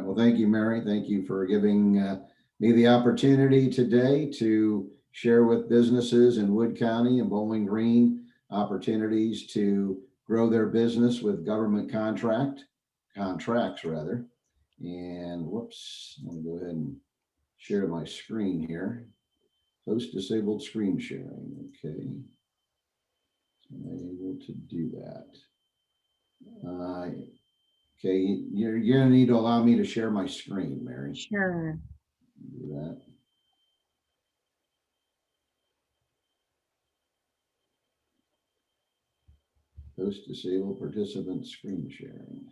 Well, thank you, Mary. Thank you for giving me the opportunity today to share with businesses in Wood County and Bowling Green opportunities to grow their business with government contracts. And whoops, let me go ahead and share my screen here. Host disabled screen sharing. Okay. So I'm able to do that. Okay, you're gonna need to allow me to share my screen, Mary. Sure. Do that. Host disabled participant screen sharing.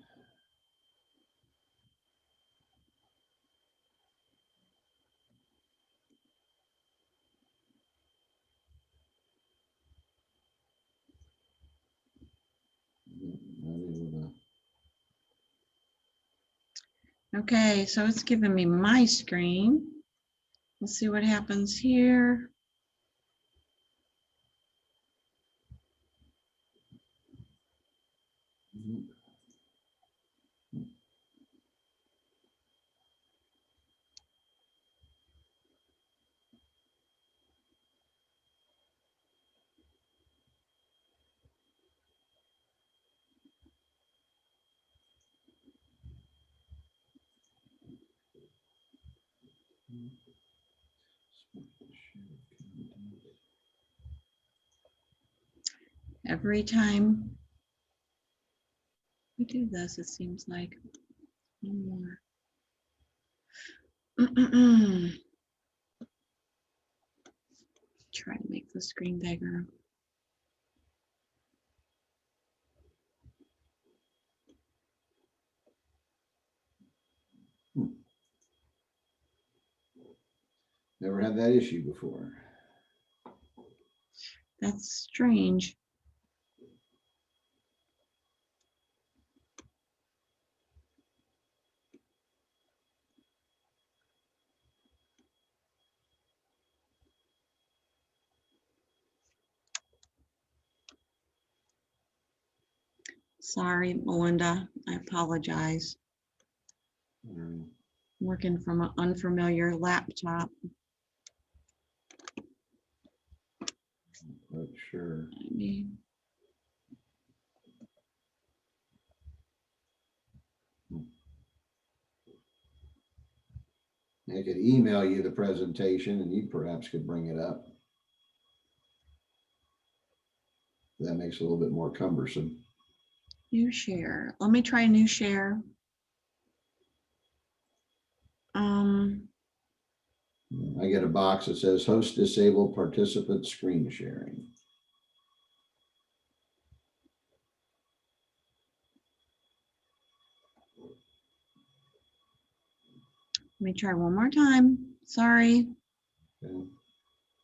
Okay, so it's giving me my screen. Let's see what happens here. Every time we do this, it seems like no more. Try to make the screen bigger. Never had that issue before. That's strange. Sorry, Melinda. I apologize. Working from an unfamiliar laptop. Not sure. I mean, I could email you the presentation and you perhaps could bring it up. That makes it a little bit more cumbersome. new share. Let me try new share. I get a box that says host disabled participant screen sharing. Let me try one more time. Sorry. Okay.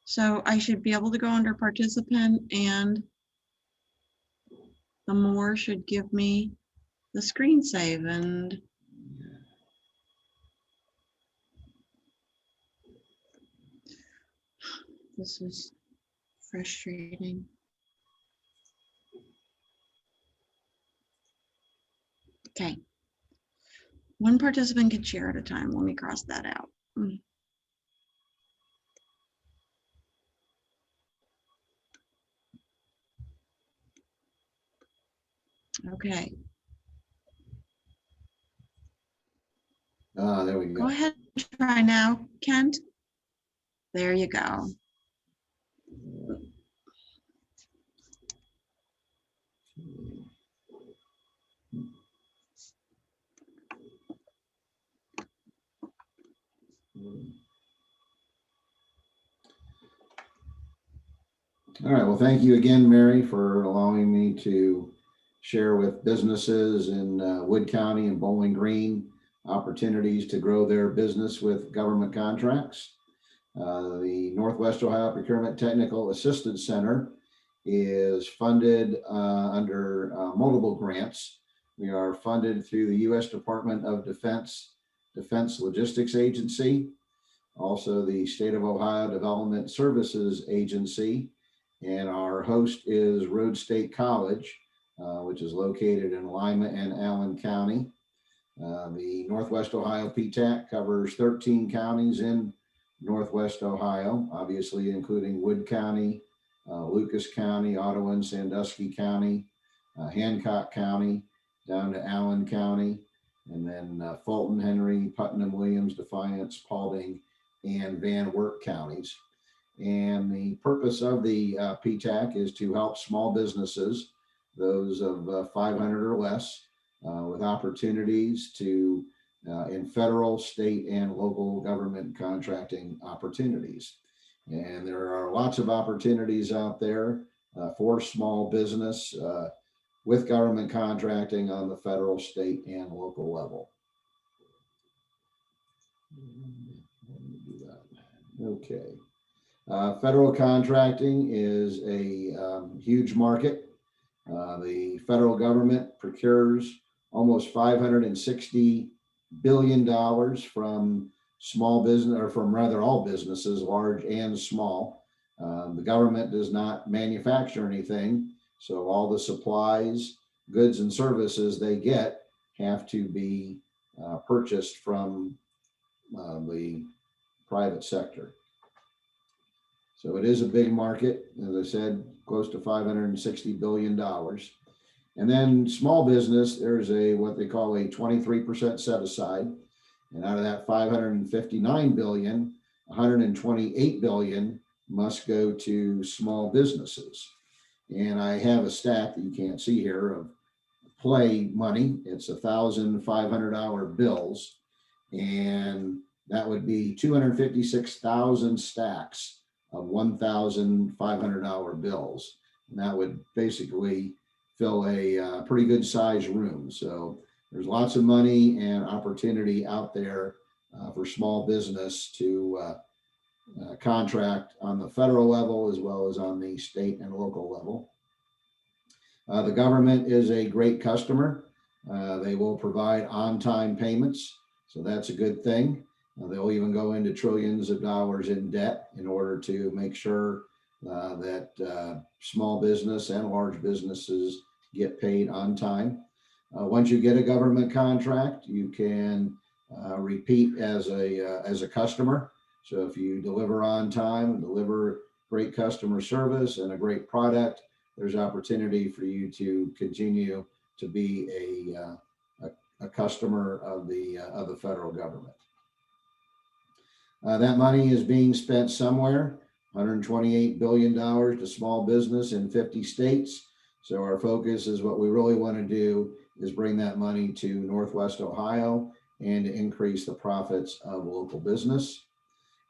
So I should be able to go under participant, and the more should give me the screen save. And this is frustrating. Okay. One participant can share at a time. Let me cross that out. Okay. Ah, there we go. Go ahead and try now, Kent. There you go. All right. Well, thank you again, Mary, for allowing me to share with businesses in Wood County and Bowling Green opportunities to grow their business with government contracts. The Northwest Ohio Procurement Technical Assistance Center is funded under multiple grants. We are funded through the U.S. Department of Defense Logistics Agency, also the State of Ohio Development Services Agency, and our host is Rhodes State College, which is located in Lima and Allen County. The Northwest Ohio PTAC covers 13 counties in Northwest Ohio, obviously including Wood County, Lucas County, Ottawa and Sandusky County, Hancock County, down to Allen County, and then Fulton, Henry, Putnam, Williams, Defiance, Paulding, and Van Wert counties. And the purpose of the PTAC is to help small businesses, those of 500 or less, with opportunities to in federal, state, and local government contracting opportunities. And there are lots of opportunities out there for small business with government contracting on the federal, state, and local level. Okay. Federal contracting is a huge market. The federal government procures almost $560 billion from small business, or from rather all businesses, large and small. The government does not manufacture anything, so all the supplies, goods, and services they get have to be purchased from the private sector. So it is a big market, as I said, close to $560 billion. And then small business, there's what they call a 23% set aside. And out of that 559 billion, 128 billion must go to small businesses. And I have a stat that you can't see here of play money. It's $1,500 bills. And that would be 256,000 stacks of $1,500 bills. And that would basically fill a pretty good size room. So there's lots of money and opportunity out there for small business to contract on the federal level as well as on the state and local level. The government is a great customer. They will provide on-time payments, so that's a good thing. They'll even go into trillions of dollars in debt in order to make sure that small business and large businesses get paid on time. Once you get a government contract, you can repeat as a customer. So if you deliver on time, deliver great customer service and a great product, there's opportunity for you to continue to be a customer of the federal government. That money is being spent somewhere, $128 billion to small business in 50 states. So our focus is what we really want to do is bring that money to Northwest Ohio and to increase the profits of local business.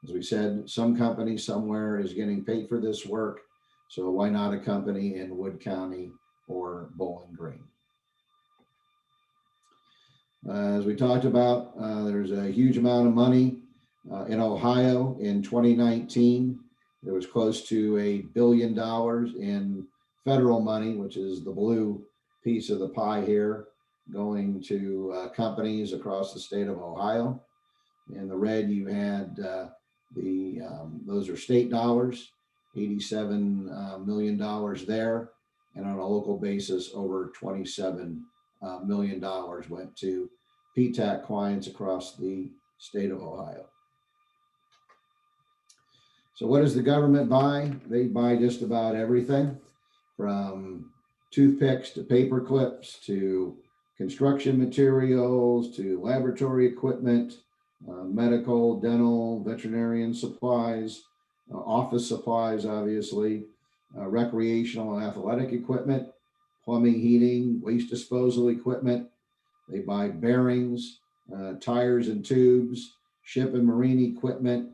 As we said, some company somewhere is getting paid for this work. So why not a company in Wood County or Bowling Green? As we talked about, there's a huge amount of money in Ohio. In 2019, there was close to $1 billion in federal money, which is the blue piece of the pie here, going to companies across the state of Ohio. In the red, you had those are state dollars, $87 million there. And on a local basis, over $27 million went to PTAC clients across the state of Ohio. So what does the government buy? They buy just about everything from toothpicks to paper clips to construction materials to laboratory equipment, medical, dental, veterinarian supplies, office supplies, obviously, recreational and athletic equipment, plumbing, heating, waste disposal equipment. They buy bearings, tires and tubes, ship and marine equipment,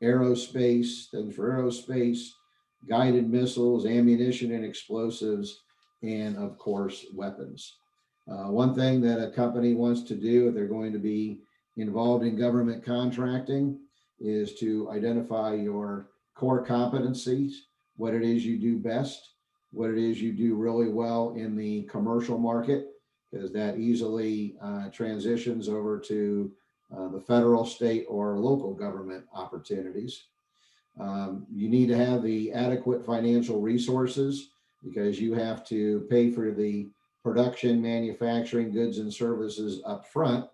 aerospace, things for aerospace, guided missiles, ammunition and explosives, and of course, weapons. One thing that a company wants to do if they're going to be involved in government contracting is to identify your core competencies, what it is you do best, what it is you do really well in the commercial market, because that easily transitions over to the federal, state, or local government opportunities. You need to have the adequate financial resources because you have to pay for the production, manufacturing goods and services up front,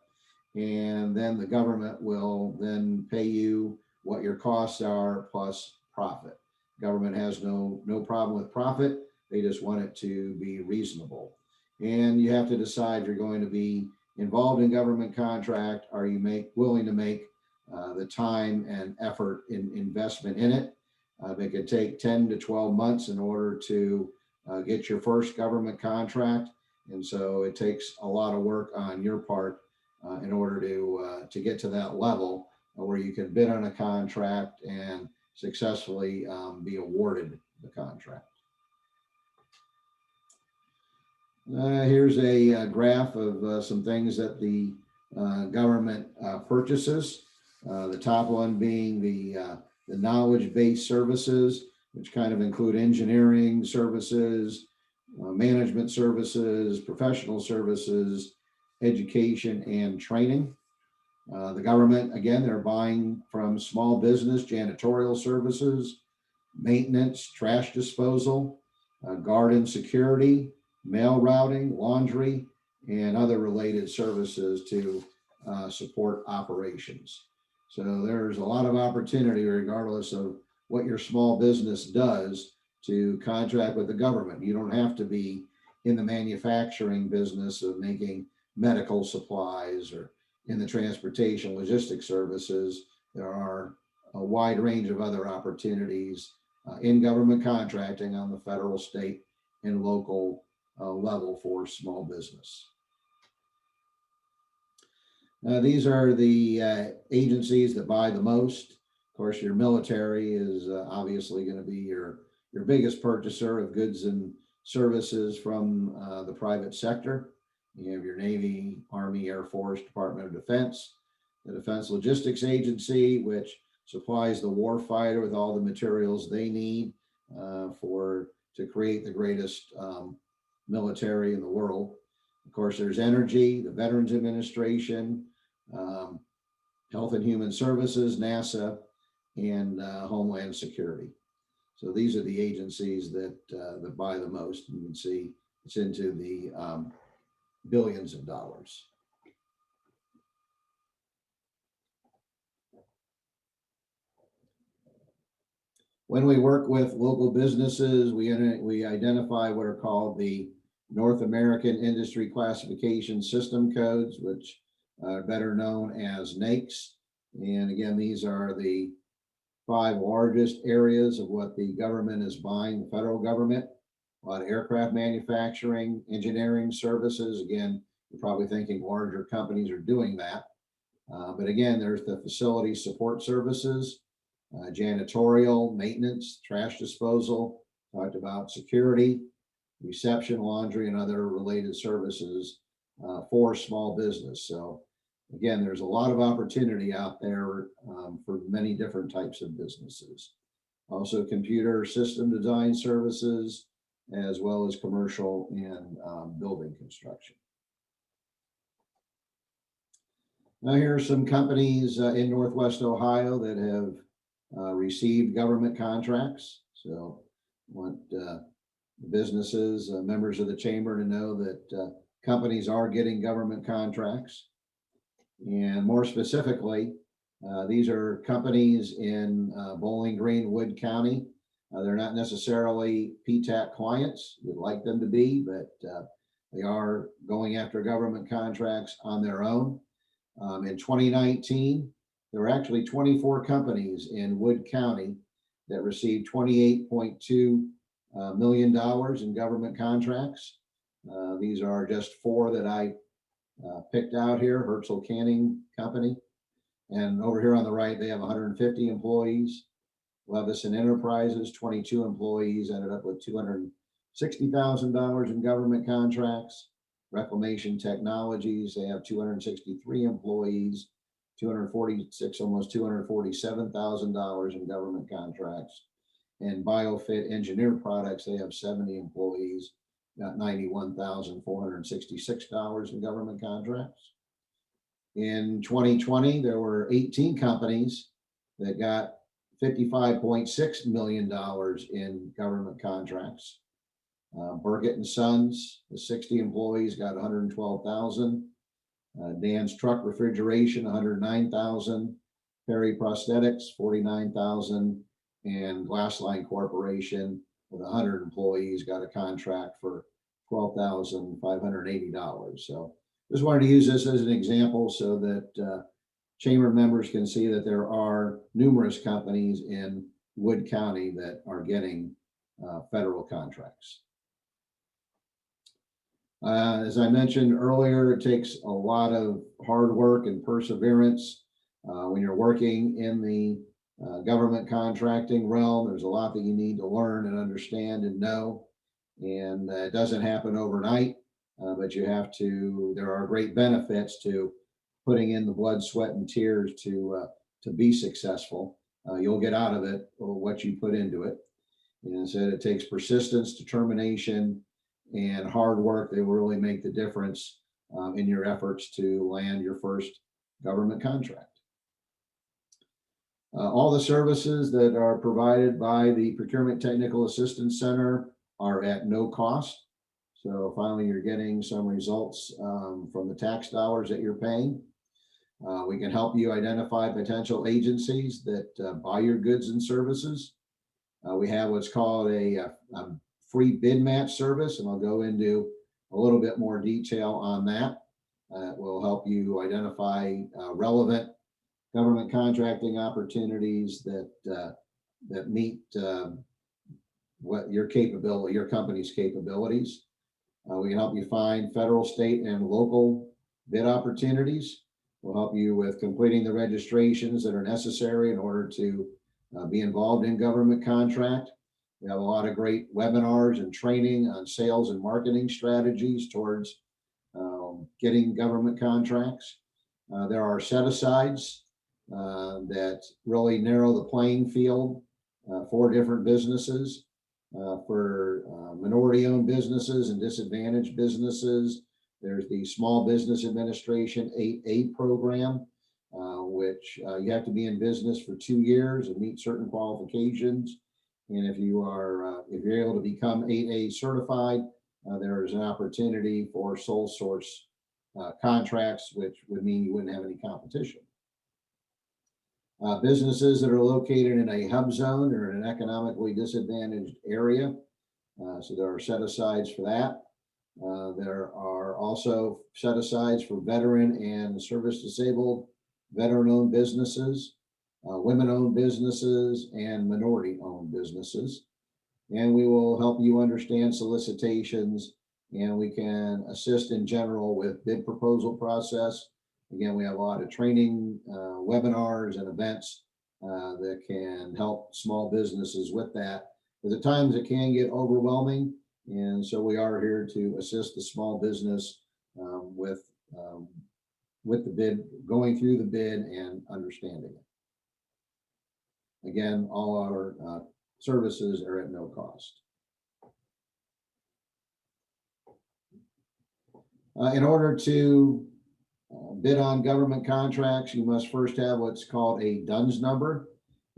and then the government will then pay you what your costs are plus profit. Government has no problem with profit. They just want it to be reasonable. And you have to decide you're going to be involved in government contract. Are you willing to make the time and effort in investment in it? It could take 10 to 12 months in order to get your first government contract. And so it takes a lot of work on your part in order to get to that level where you can bid on a contract and successfully be awarded the contract. Here's a graph of some things that the government purchases. The top one being the knowledge-based services, which kind of include engineering services, management services, professional services, education, and training. The government, again, they're buying from small business, janitorial services, maintenance, trash disposal, garden security, mail routing, laundry, and other related services to support operations. So there's a lot of opportunity, regardless of what your small business does, to contract with the government. You don't have to be in the manufacturing business of making medical supplies or in the transportation logistics services. There are a wide range of other opportunities in government contracting on the federal, state, and local level for small business. These are the agencies that buy the most. Of course, your military is obviously going to be your biggest purchaser of goods and services from the private sector. You have your Navy, Army, Air Force, Department of Defense, the Defense Logistics Agency, which supplies the warfighter with all the materials they need to create the greatest military in the world. Of course, there's energy, the Veterans Administration, Health and Human Services, NASA, and Homeland Security. So these are the agencies that buy the most. You can see it's into the billions of dollars. When we work with local businesses, we identify what are called the North American Industry Classification System codes, which are better known as NAICS. And again, these are the 5 largest areas of what the government is buying, the federal government. A lot of aircraft manufacturing, engineering services. Again, you're probably thinking larger companies are doing that. But again, there's the facility support services, janitorial, maintenance, trash disposal, talked about security, reception, laundry, and other related services for small business. So again, there's a lot of opportunity out there for many different types of businesses. Also computer system design services, as well as commercial and building construction. Now here are some companies in Northwest Ohio that have received government contracts. So I want businesses, members of the chamber to know that companies are getting government contracts. And more specifically, these are companies in Bowling Green, Wood County. They're not necessarily PTAC clients. We'd like them to be, but they are going after government contracts on their own. In 2019, there were actually 24 companies in Wood County that received $28.2 million in government contracts. These are just 4 that I picked out here. Herzl Canning Company. And over here on the right, they have 150 employees. Levison Enterprises, 22 employees, ended up with $260,000 in government contracts. Reclamation Technologies, they have 263 employees, 246, almost $247,000 in government contracts. And BioFit Engineered Products, they have 70 employees, got $91,466 in government contracts. In 2020, there were 18 companies that got $55.6 million in government contracts. Burgett and Sons, the 60 employees, got 112,000. Dan's Truck Refrigeration, 109,000. Perry Prosthetics, 49,000. And Glassline Corporation, with 100 employees, got a contract for $12,580. So just wanted to use this as an example so that chamber members can see that there are numerous companies in Wood County that are getting federal contracts. As I mentioned earlier, it takes a lot of hard work and perseverance when you're working in the government contracting realm. There's a lot that you need to learn and understand and know, and it doesn't happen overnight, but you have to. There are great benefits to putting in the blood, sweat, and tears to be successful. You'll get out of it what you put into it. And so it takes persistence, determination, and hard work that will really make the difference in your efforts to land your first government contract. All the services that are provided by the Procurement Technical Assistance Center are at no cost. So finally, you're getting some results from the tax dollars that you're paying. We can help you identify potential agencies that buy your goods and services. We have what's called a free bid match service, and I'll go into a little bit more detail on that. It will help you identify relevant government contracting opportunities that meet what your company's capabilities. We can help you find federal, state, and local bid opportunities. We'll help you with completing the registrations that are necessary in order to be involved in government contract. We have a lot of great webinars and training on sales and marketing strategies towards getting government contracts. There are set-asides that really narrow the playing field for different businesses, for minority-owned businesses and disadvantaged businesses. There's the Small Business Administration 8A program, which you have to be in business for 2 years and meet certain qualifications. And if you're able to become 8A certified, there is an opportunity for sole source contracts, which would mean you wouldn't have any competition. Businesses that are located in a hub zone or in an economically disadvantaged area. So there are set-asides for that. There are also set-asides for veteran and service disabled, veteran-owned businesses, women-owned businesses, and minority-owned businesses. And we will help you understand solicitations, and we can assist in general with bid proposal process. Again, we have a lot of training, webinars, and events that can help small businesses with that. But at times it can get overwhelming, and so we are here to assist the small business with the bid, going through the bid and understanding it. Again, all our services are at no cost. In order to bid on government contracts, you must first have what's called a DUNS number,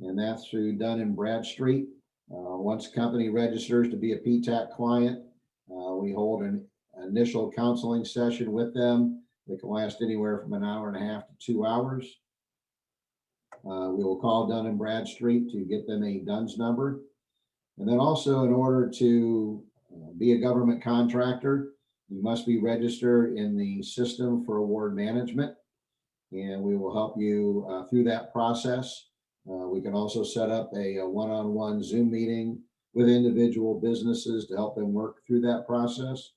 and that's through Dun & Bradstreet. Once a company registers to be a PTAC client, we hold an initial counseling session with them that can last anywhere from an hour and a half to 2 hours. We will call Dun & Bradstreet to get them a DUNS number. And then also, in order to be a government contractor, you must be registered in the System for Award Management, and we will help you through that process. We can also set up a one-on-one Zoom meeting with individual businesses to help them work through that process.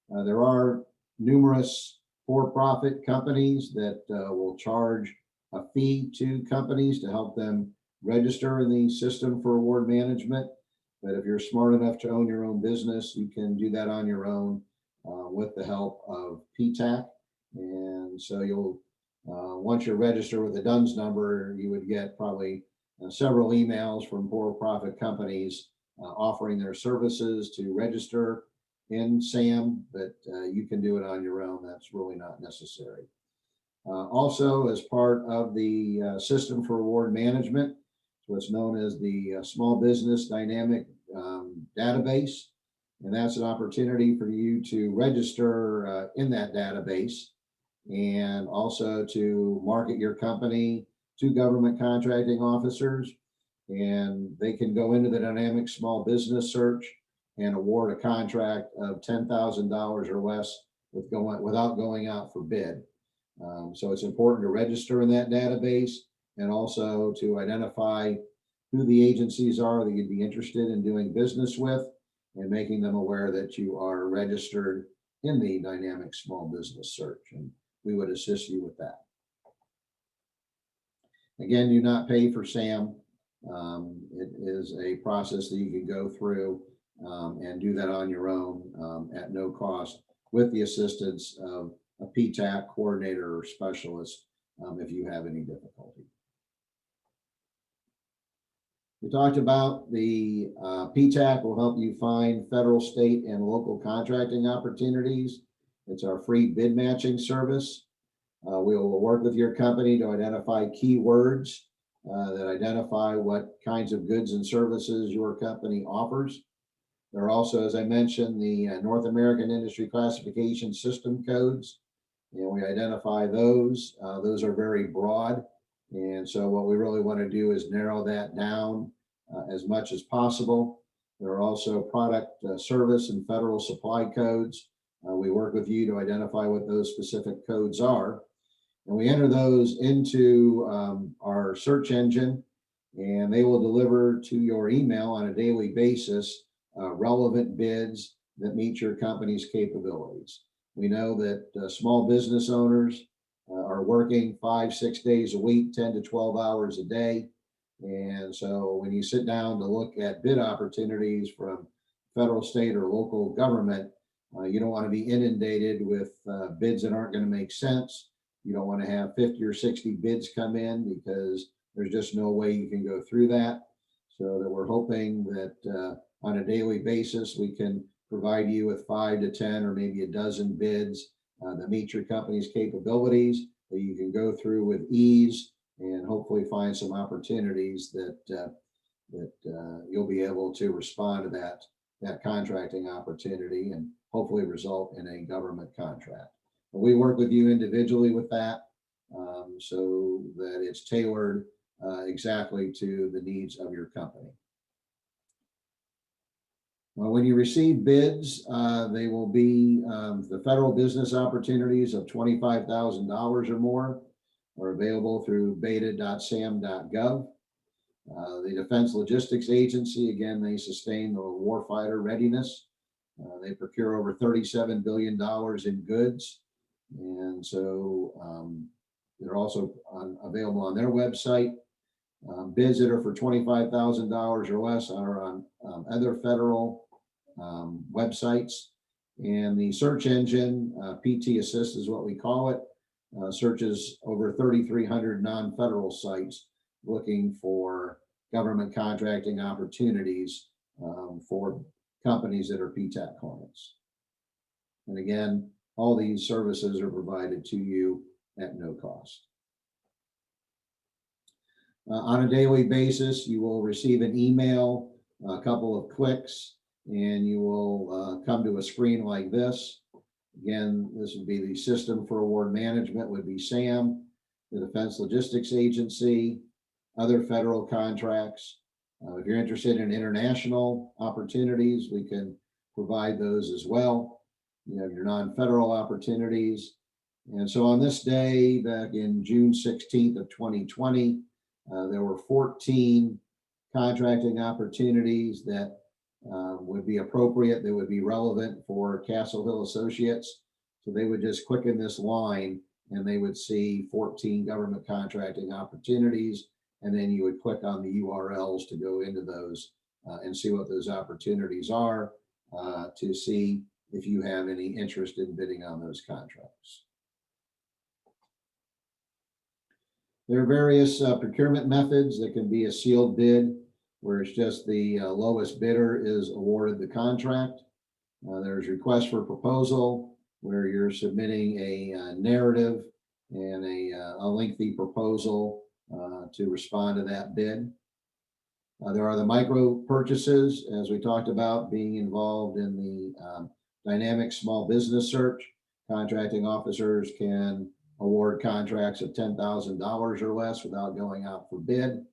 There are numerous for-profit companies that will charge a fee to companies to help them register in the System for Award Management. But if you're smart enough to own your own business, you can do that on your own with the help of PTAC. And so you'll, once you're registered with a DUNS number, you would get probably several emails from for-profit companies offering their services to register in SAM, but you can do it on your own. That's really not necessary. Also, as part of the System for Award Management, what's known as the Small Business Dynamic Database. And that's an opportunity for you to register in that database and also to market your company to government contracting officers. And they can go into the dynamic small business search and award a contract of $10,000 or less without going out for bid. So it's important to register in that database and also to identify who the agencies are that you'd be interested in doing business with and making them aware that you are registered in the dynamic small business search. And we would assist you with that. Again, do not pay for SAM. It is a process that you can go through and do that on your own at no cost with the assistance of a PTAC coordinator or specialist if you have any difficulty. We talked about the PTAC will help you find federal, state, and local contracting opportunities. It's our free bid matching service. We will work with your company to identify keywords that identify what kinds of goods and services your company offers. There are also, as I mentioned, the North American Industry Classification System codes, and we identify those. Those are very broad. And so what we really want to do is narrow that down as much as possible. There are also product, service, and federal supply codes. We work with you to identify what those specific codes are. And we enter those into our search engine, and they will deliver to your email on a daily basis relevant bids that meet your company's capabilities. We know that small business owners are working 5-6 days a week, 10 to 12 hours a day. And so when you sit down to look at bid opportunities from federal, state, or local government, you don't want to be inundated with bids that aren't going to make sense. You don't want to have 50 or 60 bids come in because there's just no way you can go through that. So that we're hoping that on a daily basis, we can provide you with 5 to 10 or maybe a dozen bids that meet your company's capabilities that you can go through with ease and hopefully find some opportunities that you'll be able to respond to that contracting opportunity and hopefully result in a government contract. But we work with you individually with that so that it's tailored exactly to the needs of your company. Well, when you receive bids, they will be the federal business opportunities of $25,000 or more are available through beta.sam.gov. The Defense Logistics Agency, again, they sustain the warfighter readiness. They procure over $37 billion in goods. And so they're also available on their website. Bids that are for $25,000 or less are on other federal websites. And the search engine, PT Assist is what we call it, searches over 3,300 non-federal sites looking for government contracting opportunities for companies that are PTAC clients. And again, all these services are provided to you at no cost. On a daily basis, you will receive an email, a couple of clicks, and you will come to a screen like this. Again, this would be the System for Award Management, would be SAM, the Defense Logistics Agency, other federal contracts. If you're interested in international opportunities, we can provide those as well. You have your non-federal opportunities. And so on this day, back in June 16th of 2020, there were 14 contracting opportunities that would be appropriate, that would be relevant for Castle Hill Associates. So they would just click in this line and they would see 14 government contracting opportunities. And then you would click on the URLs to go into those and see what those opportunities are to see if you have any interest in bidding on those contracts. There are various procurement methods. That can be a sealed bid, where it's just the lowest bidder is awarded the contract. There's request for proposal, where you're submitting a narrative and a lengthy proposal to respond to that bid. There are the micro purchases, as we talked about, being involved in the dynamic small business search. Contracting officers can award contracts of $10,000 or less without going out for bid.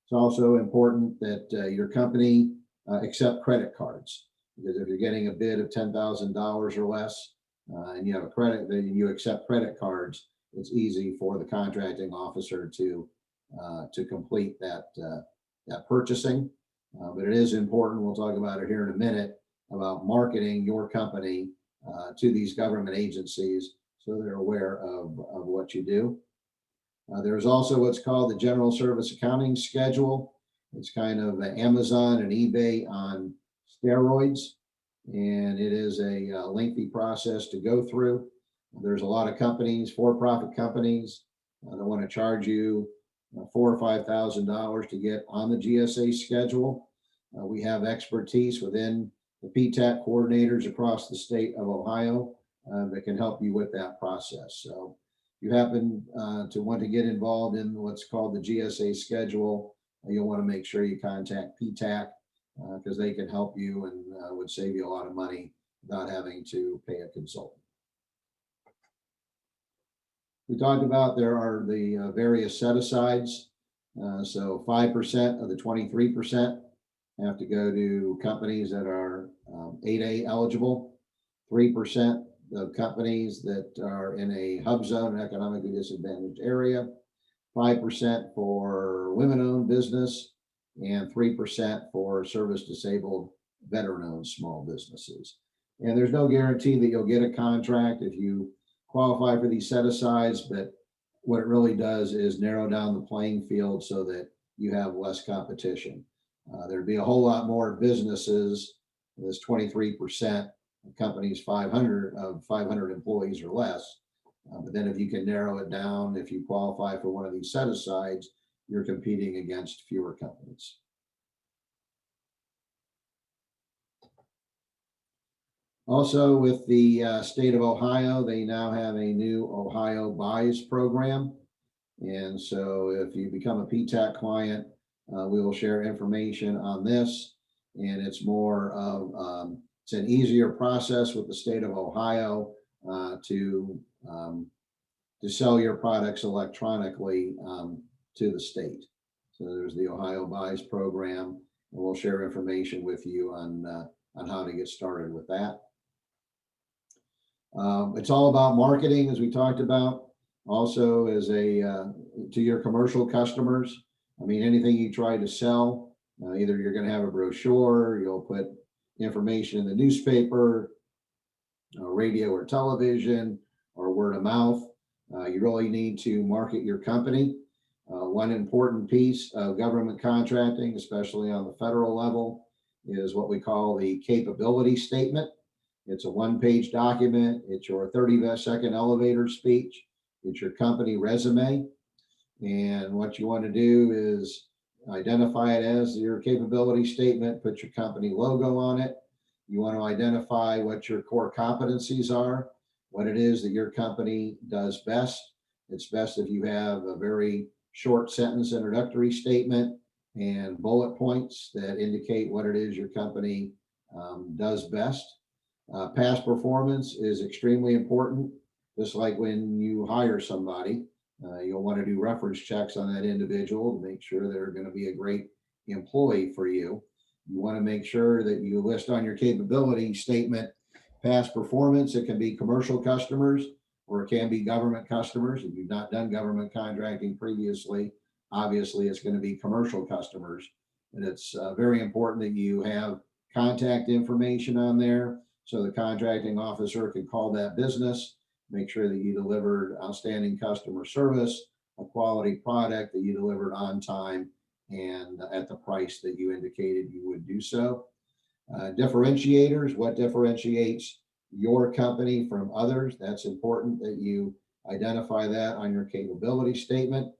It's also important that your company accept credit cards, because if you're getting a bid of $10,000 or less and you have a credit, then you accept credit cards, it's easy for the contracting officer to complete that purchasing. But it is important, we'll talk about it here in a minute, about marketing your company to these government agencies so they're aware of what you do. There's also what's called the General Service Accounting Schedule. It's kind of Amazon and eBay on steroids, and it is a lengthy process to go through. There's a lot of companies, for-profit companies, that want to charge you $4,000 or $5,000 to get on the GSA schedule. We have expertise within the PTAC coordinators across the state of Ohio that can help you with that process. So if you happen to want to get involved in what's called the GSA schedule, you'll want to make sure you contact PTAC because they can help you and would save you a lot of money without having to pay a consultant. We talked about there are the various set-asides. So 5% of the 23% have to go to companies that are 8A eligible, 3% of companies that are in a hub zone, an economically disadvantaged area, 5% for women-owned business, and 3% for service-disabled, veteran-owned small businesses. And there's no guarantee that you'll get a contract if you qualify for these set-asides, but what it really does is narrow down the playing field so that you have less competition. There'd be a whole lot more businesses, this 23% of companies 500 employees or less. But then if you can narrow it down, if you qualify for one of these set-asides, you're competing against fewer companies. Also, with the state of Ohio, they now have a new Ohio Buys program. And so if you become a PTAC client, we will share information on this. And it's more of, it's an easier process with the state of Ohio to sell your products electronically to the state. So there's the Ohio Buys program, and we'll share information with you on how to get started with that. It's all about marketing, as we talked about. Also, as to your commercial customers, I mean, anything you try to sell, either you're going to have a brochure, you'll put information in the newspaper, radio or television, or word of mouth. You really need to market your company. One important piece of government contracting, especially on the federal level, is what we call the capability statement. It's a one-page document. It's your 30-second elevator speech. It's your company resume. And what you want to do is identify it as your capability statement, put your company logo on it. You want to identify what your core competencies are, what it is that your company does best. It's best if you have a very short sentence introductory statement and bullet points that indicate what it is your company does best. Past performance is extremely important. Just like when you hire somebody, you'll want to do reference checks on that individual to make sure they're going to be a great employee for you. You want to make sure that you list on your capability statement past performance. It can be commercial customers or it can be government customers. If you've not done government contracting previously, obviously it's going to be commercial customers. And it's very important that you have contact information on there so the contracting officer can call that business, make sure that you delivered outstanding customer service, a quality product, that you delivered on time and at the price that you indicated you would do so. Differentiators, what differentiates your company from others? That's important that you identify that on your capability statement.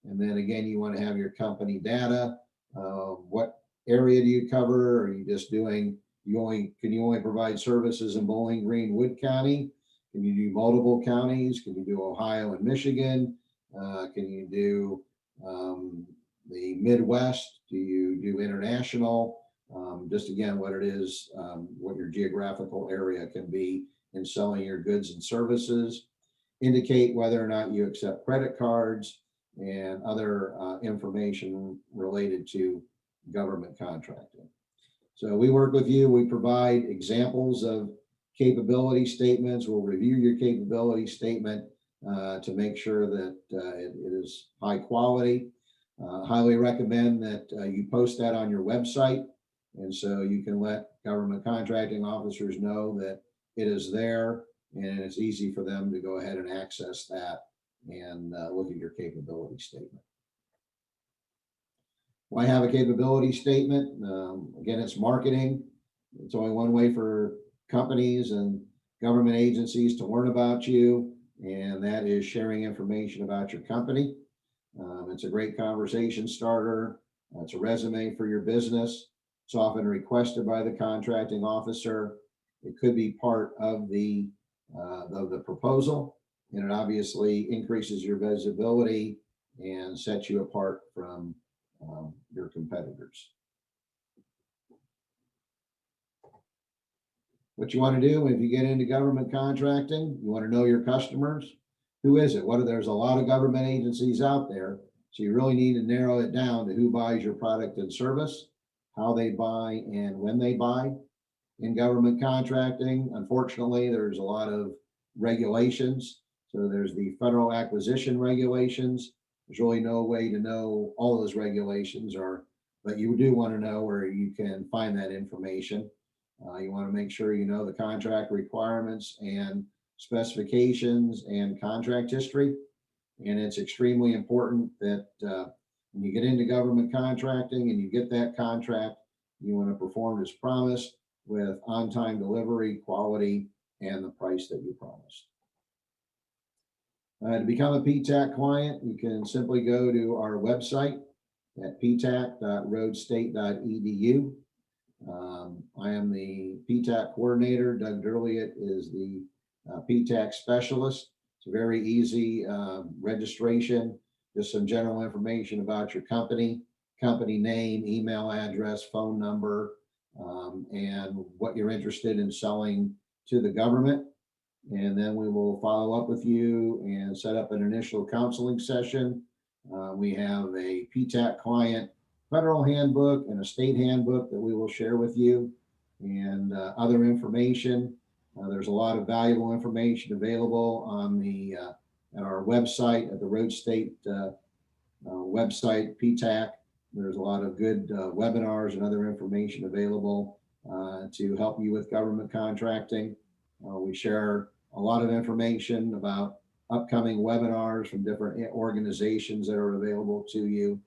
And then again, you want to have your company data. What area do you cover? Are you just doing, can you only provide services in Bowling Green, Wood County? Can you do multiple counties? Can you do Ohio and Michigan? Can you do the Midwest? Do you do international? Just again, what it is, what your geographical area can be in selling your goods and services. Indicate whether or not you accept credit cards and other information related to government contracting. So we work with you. We provide examples of capability statements. We'll review your capability statement to make sure that it is high quality. Highly recommend that you post that on your website. And so you can let government contracting officers know that it is there and it's easy for them to go ahead and access that and look at your capability statement. Why have a capability statement? Again, it's marketing. It's only one way for companies and government agencies to learn about you, and that is sharing information about your company. It's a great conversation starter. It's a resume for your business. It's often requested by the contracting officer. It could be part of the proposal, and it obviously increases your visibility and sets you apart from your competitors. What you want to do if you get into government contracting, you want to know your customers. Who is it? There's a lot of government agencies out there, so you really need to narrow it down to who buys your product and service, how they buy, and when they buy. In government contracting, unfortunately, there's a lot of regulations. So there's the federal acquisition regulations. There's really no way to know all those regulations, but you do want to know where you can find that information. You want to make sure you know the contract requirements and specifications and contract history. And it's extremely important that when you get into government contracting and you get that contract, you want to perform as promised with on-time delivery, quality, and the price that you promised. To become a PTAC client, you can simply go to our website at ptac.rhodesstate.edu. I am the PTAC coordinator. Doug Durliet is the PTAC specialist. It's a very easy registration, just some general information about your company name, email address, phone number, and what you're interested in selling to the government. And then we will follow up with you and set up an initial counseling session. We have a PTAC client federal handbook and a state handbook that we will share with you, and other information. There's a lot of valuable information available on at our website, at the Rhodes State website, PTAC. There's a lot of good webinars and other information available to help you with government contracting. We share a lot of information about upcoming webinars from different organizations that are available to you.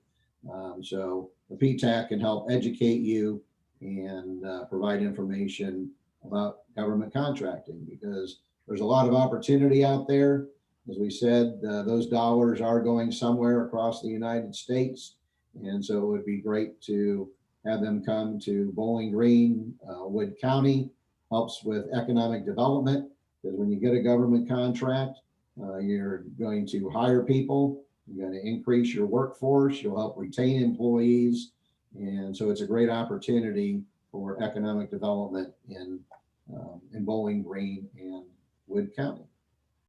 So the PTAC can help educate you and provide information about government contracting, because there's a lot of opportunity out there. As we said, those dollars are going somewhere across the United States. And so it would be great to have them come to Bowling Green, Wood County. Helps with economic development, because when you get a government contract, you're going to hire people, you're going to increase your workforce, you'll help retain employees. And so it's a great opportunity for economic development in Bowling Green and Wood County.